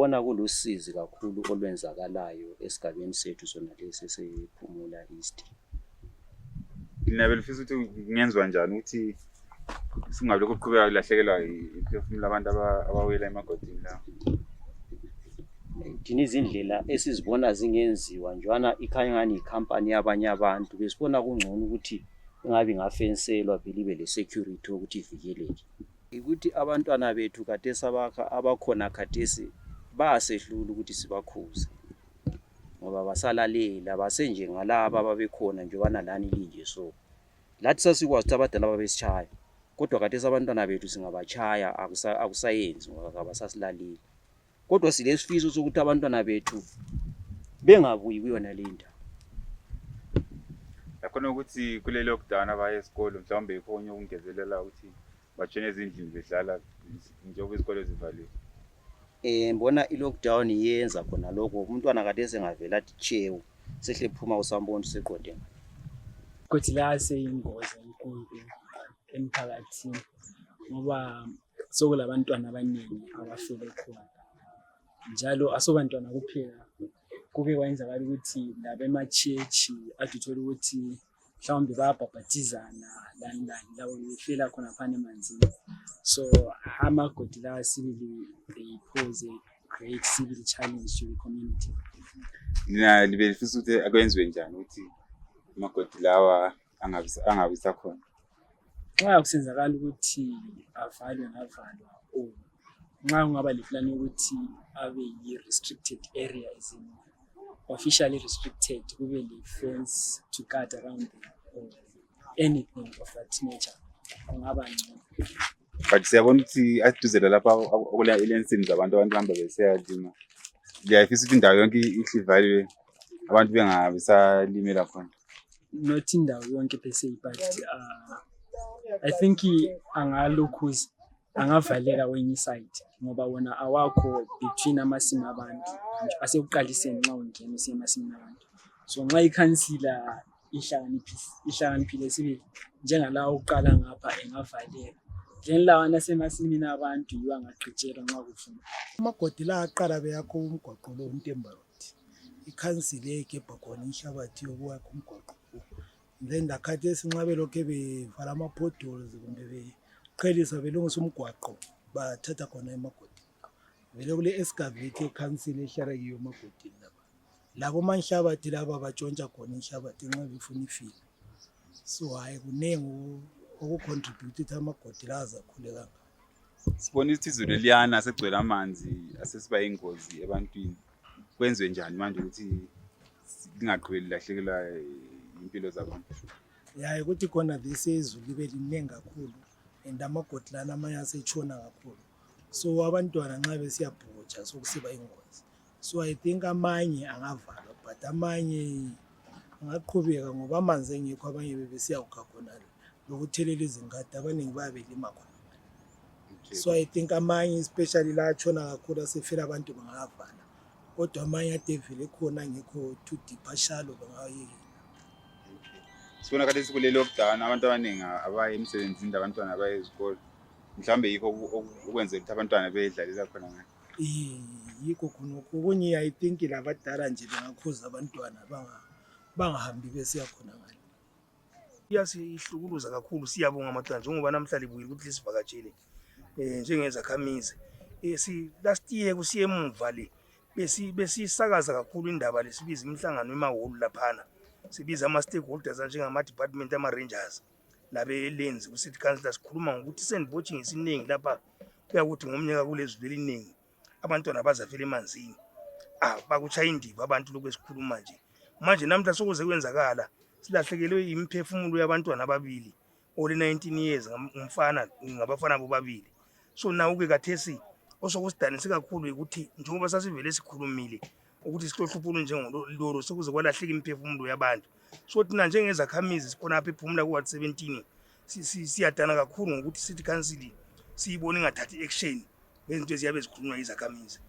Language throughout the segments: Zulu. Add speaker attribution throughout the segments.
Speaker 1: ngibona kulusizi kakhulu olwenzakalayo esigabeni sethu sona lesi sePhumula East.
Speaker 2: Lina belifisa ukuthi kungenzwa njani ukuthi singabe lokhu kuqhubeka kulahlekelwa iphefumulo labantu abawela emagodini lawo?
Speaker 1: Thina izindlela esizibona zingenziwa njwana ikhanya ngani ikhampani yabanye abantu besibona kungcono ukuthi ingabe ingafenselwa vele ibe le security ukuthi ivikeleke. Ukuthi abantwana bethu khathesi abakhona khathesi bayasehlula ukuthi sibakhuze ngoba basalalela basenje ngalaba ababekhona njengobana lani linje so lathi sasikwazi ukuthi abadala babesishaya kodwa khathesi abantwana bethu singabachaya akusayenzi ngoba abasasilaleli. Kodwa silesifiso sokuthi abantwana bethu bengabuyi kuyona le ndawo.
Speaker 2: Yakhona ukuthi kule lockdown abaye esikole mhlawumbe ikhonye ukungezelela ukuthi bajone ezindlini bedlala njengoba izikole zivaliwe.
Speaker 1: Mbona i-lockdown yenza khona lokho umntwana khathesi engavela athi chewu sehle phuma usambona useqonde.
Speaker 3: Kuthi la seyingozi enkulu emphakathini ngoba sokulabantwana abaningi abafile khona. Njalo asobantwana kuphela kuke kwenzakala ukuthi laba emachechi aduthola ukuthi mhlawumbe bayabhabhathizana lani labo befela khona phana emanzini. So amagodi lawa sibili they pose a great civil challenge to the community.
Speaker 2: Lina libelifisa ukuthi akwenziwe njani ukuthi amagodi lawa angabi sakhona?
Speaker 3: Nxa kusenzakala ukuthi avalwe ngavalwa nxa kungaba le-plan yokuthi abe yi-restricted area officially restricted kube le-fence to guard around them or anything of that nature kungaba ngcono.
Speaker 2: But siyabona ukuthi asiduzela lapha okule elensini zabantu bahamba besiyalima. Liyafisa ukuthi indawo yonke ihlivaliwe abantu bengabisalimela khona?
Speaker 3: Not indawo yonke bese but I think angalokhuza angavaleka kwenye side ngoba wona awakho between amasimu abantu asekuqaliseni nxa ungena usemasimini abantu. So nxa ikhansila ihlakaniphile sibili njengalawo uqala ngapha engavaleka then lawana asemasimini abantu yiwo angaqhitshelwa nxa kufuna.
Speaker 4: Amagodi la aqala beyakho umgwaqo lo uNtemba Road. Ikhansila egebha khona inhlabathi yokwakha umgwaqo. Then lakhathesi nxa belokhe bevala ama-potholes kumbe beqhelisa belungisa umgwaqo bathatha khona emagodini. Vele kule excavate ekhansila ehlala kiyo emagodini lapha. Labo manhlabathi laba batshontsha khona inhlabathi nxa befuna ifile. So hayi kunengi okucontribute ukuthi amagodi la azakhule kangaka.
Speaker 2: Sibona ukuthi izulu liyana segcwele amanzi asesiba ingozi ebantwini. Kwenziwe njani manje ukuthi lingaqhubeki lahlekelwa impilo zabantu?
Speaker 4: Yayi ukuthi khona izulu libe liningi kakhulu and amagodi lana amanye asetshona kakhulu. So abantwana nxa besiyabhuja sokusiba ingozi. So I think amanye angavalwa but amanye angaqhubeka ngoba amanzi engekho abanye bebesiyakukha khona lokuthelela izingadi abaningi bayabelima khona. So I think amanye especially la atshona kakhulu asefela abantu bangavala. Kodwa amanye adevile khona ngekho too deep ashalo bangayekela.
Speaker 2: Sibona khathesi kule lockdown abantu abaningi abaye emsebenzini abantwana abaye ezikole. Mhlawumbe yikho ukwenzela ukuthi abantwana bedlalela khona ngani?
Speaker 4: Yikho khonokho okunye I think labadala nje bengakhuza abantwana bangahambi besiya khona ngani.
Speaker 5: Iyasihlukuluza kakhulu siyabonga amaqhaza njengoba namhlanje ibuyile ukuthi lisivakatshele njengezakhamizi. Last year kusiye emuva le besisakaza kakhulu indaba lesibiza imihlangano emahholo laphana. Sibiza ama-stakeholders njengama-department ama-rangers labe lens ku-city council sikhuluma ngokuthi sandboarding isiningi lapha kuyakuthi ngomnyaka kulezulu eliningi abantwana bazafela emanzini. Bakuchaya indiba abantu lokhu esikhuluma nje. Manje namhla sokuze kwenzakala silahlekelwe imiphefumulo yabantwana ababili ole 19 years ngumfana ngabafana bobabili. So nawo ke kathesi osokusidanise kakhulu ukuthi njengoba sasivele sikhulumile ukuthi sihlohluphulo njengoloro sokuze kwalahleka imiphefumulo yabantu. So thina njengezakhamizi sikhona apha ePhumula ku-Ward 17 siyadana kakhulu ngokuthi city council siyibone ingathathi action ngezinto eziyabe zikhulunywa izakhamizi.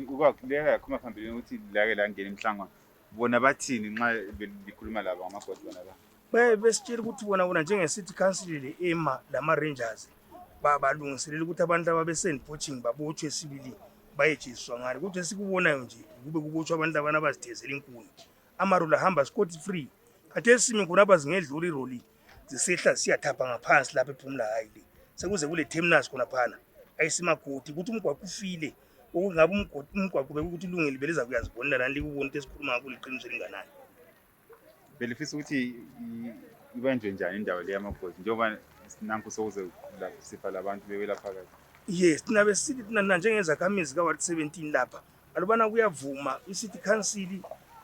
Speaker 2: Ukwakhleka khoma phambili ukuthi lake la ngene emhlangano bona bathini nxa likhuluma laba ngamagodi bona la?
Speaker 5: Besitshela ukuthi bona njenge city council le ema lama rangers balungiselela ukuthi abantu ababe-sand poaching babotshwe sibili bayejiswa ngalo. Kodwa esikubonayo nje kube kubotshwa abantu abana abazithezela inkuni. Amaroli ahamba scot free. Khathesi simi khonapha zingedlula iroli zisehla siyathapha ngaphansi lapha ephumula hayi le. Sekuze kule terminus khonaphana ayisimagodi ukuthi umgwaqo ufile. Okungabe umgwaqo bekuthi ulungile beleza kuyazibonela nani likubona ukuthi esikhuluma ngakho liqiniso elinganani.
Speaker 2: Belifisa ukuthi ibanjwe njani indawo le yamagodi njengoba nanku sokuze sifa labantu bewela phakathi?
Speaker 5: Yes, thina besithi thina njengezakhamizi ka-Ward 17 lapha alubana kuyavuma i-City Council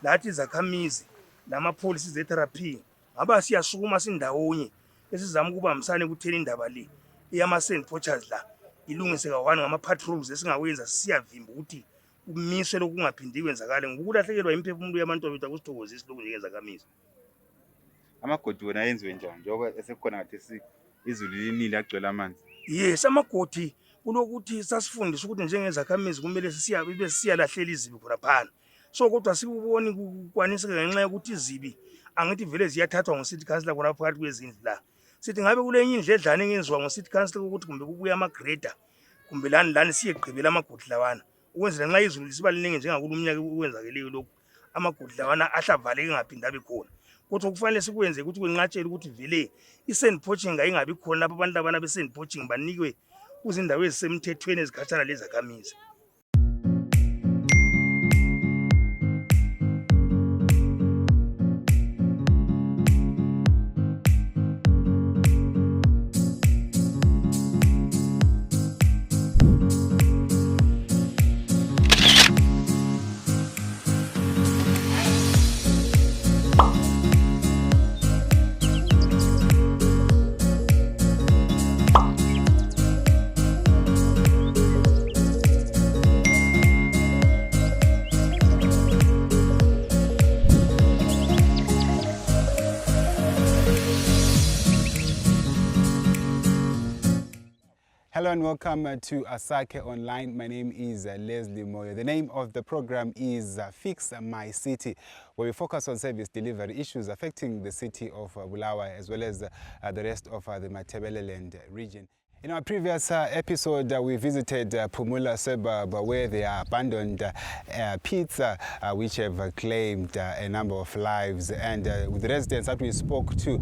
Speaker 5: lathi izakhamizi nama-policies e-therapy ngaba siyasukuma sindawonye esizama ukubambisana ekutheni indaba le eyama-sand poachers la ilungise kawane ngama-patrols esingawenza siyavimba ukuthi kumiswe lokungaphindi kwenzakale ngokulahlekelwa imiphefumulo yabantu bethu akusithokozisi lokhu njengezakhamizi.
Speaker 2: Amagodi wona yenziwe njani njengoba esekhona ngathi izulu linile agcwele amanzi?
Speaker 5: Yes, amagodi kulokuthi sasifundisa ukuthi njengezakhamizi kumele siyalahlela izibi khonaphana. So kodwa sikuboni kukwaniseka ngenxa yokuthi izibi angithi vele ziyathathwa ngo-City Council khona phakathi kwezindlu la. Sithi ngabe kulenye indledlana engenziwa ngo-City Council ukuthi kumbe kubuya ama-grader kumbe lani siyegqibela amagodi lawana ukwenzela nxa izulu lisiba liningi njengakulo umnyaka ukwenzakeleyo lokhu amagodi lawana ahlavaleke ngaphinde abe khona. Kodwa kufanele sikwenze ukuthi kwenqatshele ukuthi vele i-sand poaching ayingabi khona lapho abantu abana be-sand poaching banikwe kuzindawo ezisemthethweni ezikhatshana lezakhamizi.
Speaker 6: Hello and welcome to Asake Online. My name is Leslie Moyo. The name of the program is Fix My City, where we focus on service delivery issues affecting the city of Bulawayo as well as the rest of the Matabeleland region. In our previous episode, we visited Pumula suburb where there are abandoned pits which have claimed a number of lives. And with the residents that we spoke to,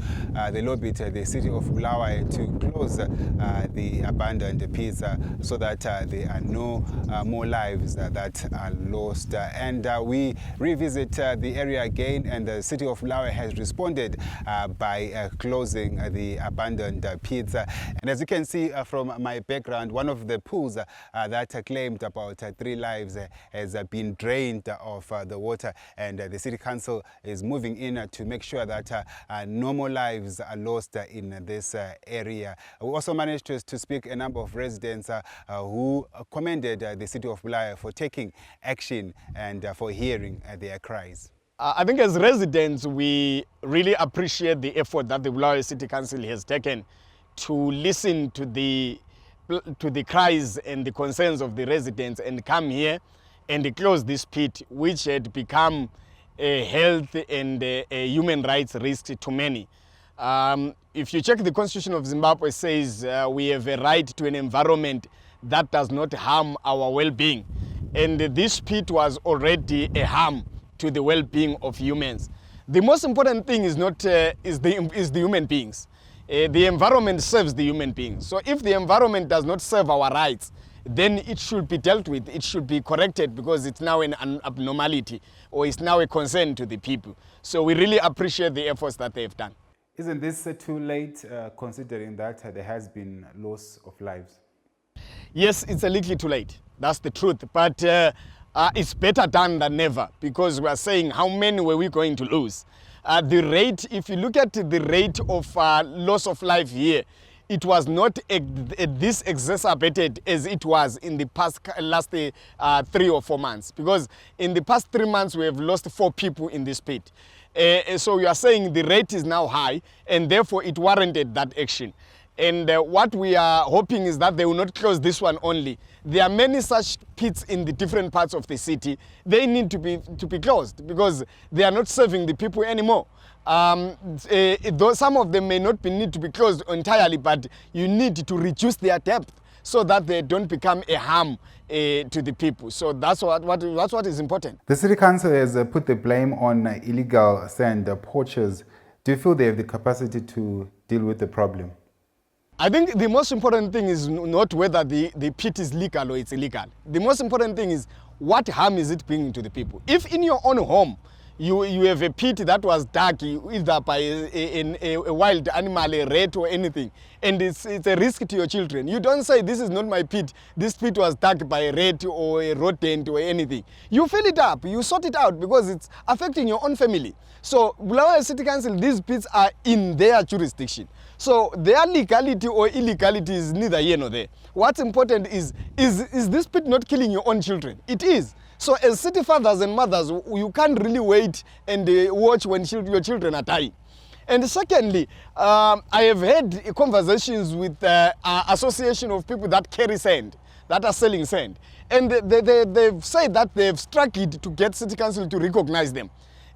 Speaker 6: they lobbied the city of Bulawayo to close the abandoned pits so that there are no more lives that are lost. And we revisit the area again, and the city of Bulawayo has responded by closing the abandoned pits. And as you can see, from my background, one of the pools that claimed about 3 lives has been drained of the water, and the City Council is moving in to make sure that no more lives are lost in this area. We also managed to speak a number of residents who commended the City of Bulawayo for taking action and for hearing their cries.
Speaker 7: I think as residents, we really appreciate the effort that the Bulawayo City Council has taken to listen to the cries and the concerns of the residents and come here and close this pit, which had become a health and a human rights risk to many. If you check the Constitution of Zimbabwe, it says we have a right to an environment that does not harm our well-being. And this pit was already a harm to the well-being of humans. The most important thing is not is the human beings. The environment serves the human beings. So if the environment does not serve our rights, then it should be dealt with. It should be corrected because it's now an abnormality or it's now a concern to the people. So we really appreciate the efforts that they've done.
Speaker 6: Isn't this too late considering that there has been loss of lives?
Speaker 7: Yes, it's a little too late. That's the truth. But it's better done than never, because we are saying how many were we going to lose? The rate, if you look at the rate of loss of life here, it was not this exacerbated as it was in the last 3 or 4 months. Because in the past 3 months, we have lost 4 people in this pit. So we are saying the rate is now high, and therefore it warranted that action. And what we are hoping is that they will not close this one only. There are many such pits in the different parts of the city. They need to be closed because they are not serving the people anymore. Though some of them may not need to be closed entirely, but you need to reduce their depth so that they don't become a harm to the people. So that's what is important.
Speaker 6: The City Council has put the blame on illegal sand poachers. Do you feel they have the capacity to deal with the problem?
Speaker 7: I think the most important thing is not whether the pit is legal or it's illegal. The most important thing is what harm is it bringing to the people. If in your own home you have a pit that was dug either by a wild animal, a rat or anything, and it's a risk to your children, you don't say this is not my pit, this pit was dug by a rat or a rodent or anything. You fill it up, you sort it out because it's affecting your own family. So Bulawayo City Council, these pits are in their jurisdiction. So their legality or illegality is neither here nor there. What's important is this pit not killing your own children? It is. So as city fathers and mothers, you can't really wait and watch when your children are dying. And secondly, I have had conversations with association of people that carry sand, that are selling sand. And they've said that they've struggled to get City Council to recognize them.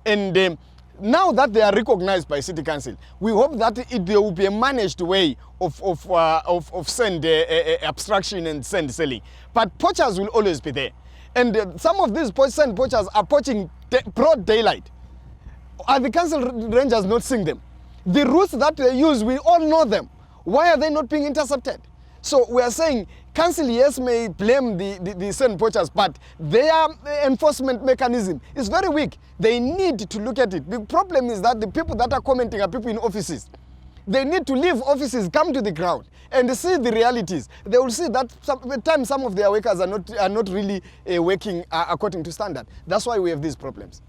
Speaker 7: And now that they are recognized by City Council, we hope that there will be a managed way of sand abstraction and sand selling. But poachers will always be there. And some of these sand poachers are poaching broad daylight. Are the council rangers not seeing them? The routes that they use, we all know them. Why are they not being intercepted? So we are saying council, yes, may blame the sand poachers, but their enforcement mechanism is very weak. They need to look at it. The problem is that the people that are commenting are people in offices. They need to leave offices, come to the ground and see the realities. They will see that some of their workers are not really working according to standard. That's why we have these problems.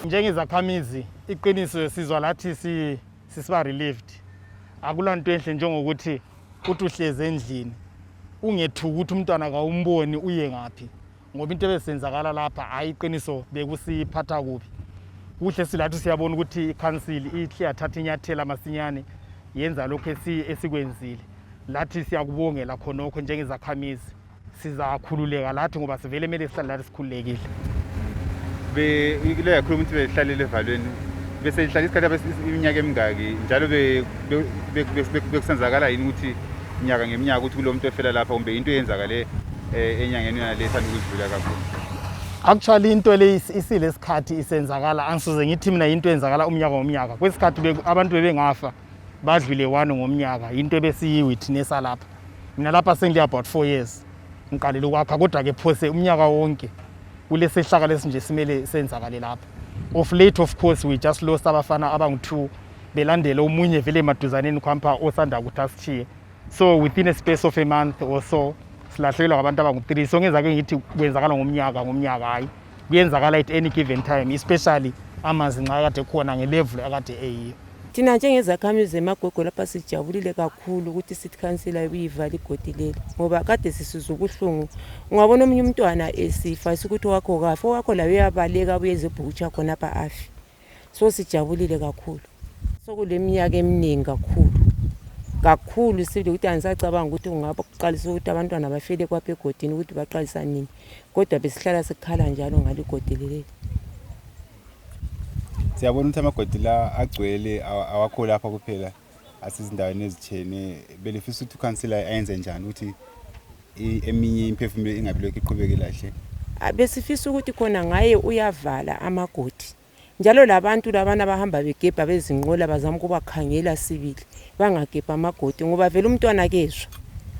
Speaker 8: Njengezakhamizi iqiniso sizwa lathi sisiba relieved. Akulanto enhle njengokuthi uthi uhleze endlini ungethuki ukuthi umntwana kawumboni uye ngaphi ngoba into ebesenzakala lapha hayi iqiniso bekusiphatha kubi. Kuhle silathi siyabona ukuthi iCouncil ihle yathatha inyathela masinyane yenza lokho esikwenzile. Lathi siyakubongela khonokho njengezakhamizi. Sizakhululeka lathi ngoba sivele mele sihlale lathi sikhululekile.
Speaker 2: Ile yakhuluma ukuthi behlalele evalweni bese ihlala isikhathi iminyaka emingaki njalo bekusenzakala yini ukuthi inyaka ngeminyaka ukuthi kulo muntu efela lapha kumbe into eyenzakale enyangeni yona lethanda ukudlula kakhulu.
Speaker 8: Actually into le isile isikhathi isenzakala angisuze ngithi mina into eyenzakala umnyaka ngomnyaka. Kwesikhathi abantu bebengafa badlule 1 ngomnyaka into ebesiyitnessa lapha. Mina lapha sengile about 4 years ngiqalile ukwakha kodwa ke phose umnyaka wonke kulesi hlaka lesinje simele senzakale lapha. Of late of course we just lost abafana abangu2 belandele umunye vele emaduzaneni kwampa osanda ukuthi asithiye. So within a space of a month or so silahlelwa ngabantu abangu3. So ngenza ke ngithi kwenzakala ngomnyaka hayi kuyenzakala at any given time, especially amanzi nxa kade khona ngelevel akade eyiyo.
Speaker 9: Thina njengezakhamizi emagogo lapha sijabulile kakhulu ukuthi City Council ayivala igodi leli ngoba kade sisizwa ubuhlungu. Ungabona omunye umntwana esifa ukuthi wakho kafa wakho lawe uyabaleka uyeze ebhutsha khona apha afi. So sijabulile kakhulu. Sokuleminyaka eminingi kakhulu sibili ukuthi angisacabanga ukuthi kungaba kuqalisa ukuthi abantwana bafele kwapha egodini ukuthi baqalisa nini, kodwa besihlala sikhala njalo ngalo igodi leli.
Speaker 6: Siyabona ukuthi amagodi la agcwele awakho lapha kuphela asizindaweni ezithene. Belifisa ukuthi ukansila ayenze njani ukuthi eminye imphefumulo ingabi lokhu iqhubeke lahle?
Speaker 9: Besifisa ukuthi khona ngaye uyavala amagodi njalo labantu labana abahamba begebha bezinqola bazama ukubakhangela sibili bangagebha amagodi ngoba vele umntwana kezwa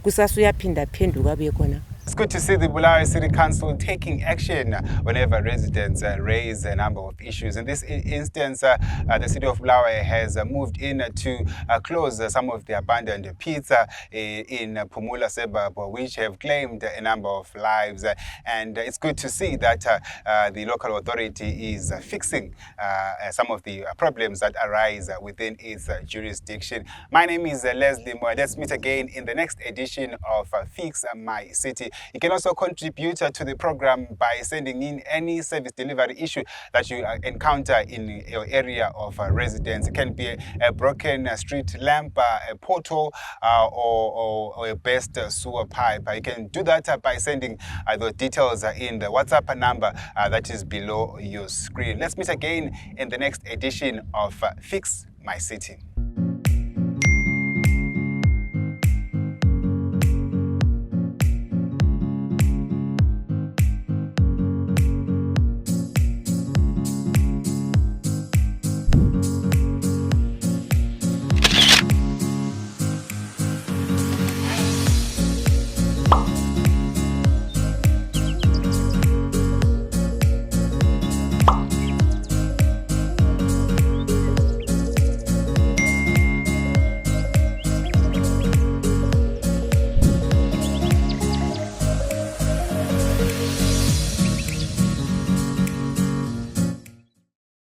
Speaker 9: kusasa uyaphinda phenduka abuye khona.
Speaker 6: It's good to see the Bulawayo City Council taking action whenever residents raise a number of issues. In this instance, the city of Bulawayo has moved in to close some of the abandoned pits in Pumula suburb, which have claimed a number of lives. And it's good to see that the local authority is fixing some of the problems that arise within its jurisdiction. My name is Leslie Moore. Let's meet again in the next edition of Fix My City. You can also contribute to the program by sending in any service delivery issue that you encounter in your area of residence. It can be a broken street lamp, a portal, or a burst sewer pipe. You can do that by sending the details in the WhatsApp number that is below your screen. Let's meet again in the next edition of Fix My City.